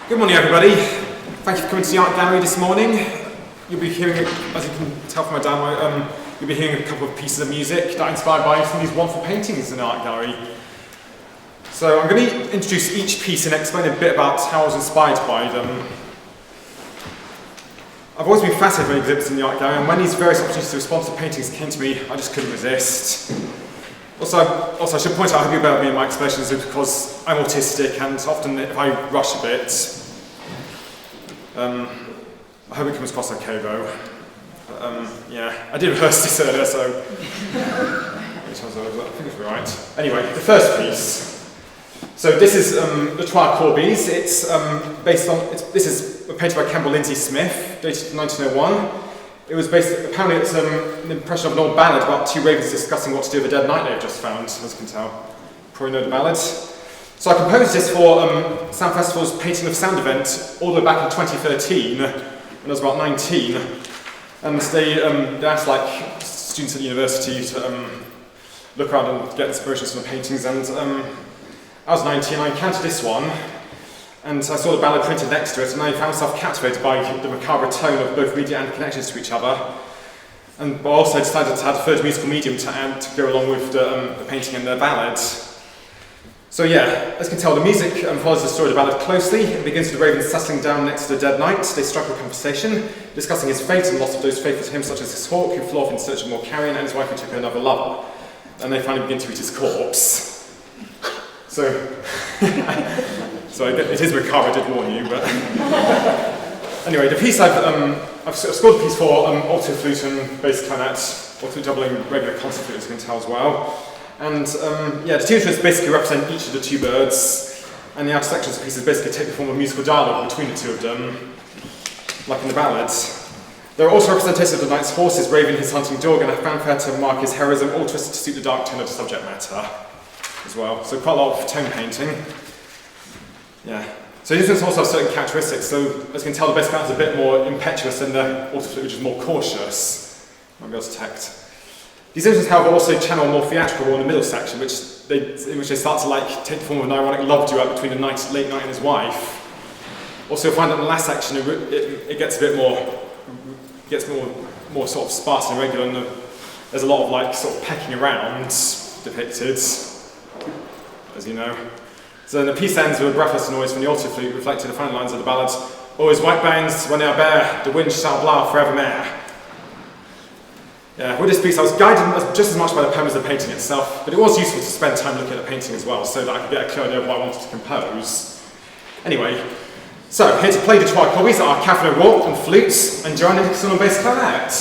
Good morning, everybody. Thank you for coming to the Art Gallery this morning. You'll be hearing, as you can tell from my demo, you'll be hearing a couple of pieces of music that are inspired by some of these wonderful paintings in the Art Gallery. So I'm going to introduce each piece and explain a bit about how I was inspired by them. I've always been fascinated by exhibits in the Art Gallery, and when these various opportunities to respond to paintings came to me, I just couldn't resist. Also, I should point out how happy about me in my expressions is because I'm autistic, and often if I rush a bit, I hope it comes across okay though. Yeah, I did rehearse this earlier, so I think it's right. Anyway, the first piece. So this is the Twa Corbies. It's based on. This is painted by Campbell Lindsay Smith, dated 1901. It was based. Apparently, it's an impression of an old ballad about two ravens discussing what to do with a dead knight they've just found. As you can tell, probably know the ballad. So I composed this for Sound Festival's Painting of Sound event all the way back in 2013, when I was about 19. And they asked like students at the university to look around and get inspirations from the paintings. And I was 19, I encountered this one, and I saw the ballad printed next to it, and I found myself captivated by the macabre tone of both media and connections to each other. And I also decided to add a third musical medium to add to go along with the painting and the ballad. So yeah, as you can tell, the music follows the story of the ballad closely. It begins with the ravens settling down next to the dead knight. They strike a conversation, discussing his fate and loss of those faithful to him, such as his hawk, who flew off in search of more carrion, and his wife, who took another lover. And they finally begin to eat his corpse. So, it is macabre, I did warn you, but... Anyway, the piece I've scored the piece for alto flute and bass clarinet, alto doubling regular concert flute, as you can tell as well. And yeah, the two instruments basically represent each of the two birds, and the outer sections of the pieces basically take the form of musical dialogue between the two of them, like in the ballads. There are also representations of the knight's horses raving his hunting dog, and a fanfare to mark his heroism, all twisted to suit the dark tone of the subject matter as well. So quite a lot of tone painting. Yeah. So these instruments also have certain characteristics. So as you can tell, the bass clarinet is a bit more impetuous than the alto flute, which is more cautious. Might be able to detect. These instruments, however, also channel a more theatrical role in the middle section, in which they start to like take the form of an ironic love duet between the late knight and his wife. Also, you'll find that in the last section it gets a bit more sort of sparse and irregular, and there's a lot of like sort of pecking around depicted, as you know. So the piece ends with a breathless noise from the alto flute, reflecting the final lines of the ballad: "Oh, his white bands, when they are bare, the wind shall blow forevermore." Yeah, with this piece I was guided just as much by the poem as the painting itself, but it was useful to spend time looking at the painting as well, so that I could get a clear idea of what I wanted to compose. Anyway, so here to play the Twa Corbies are Catherine O'Rourke on flutes and Joanna Nicholson on bass clarinet.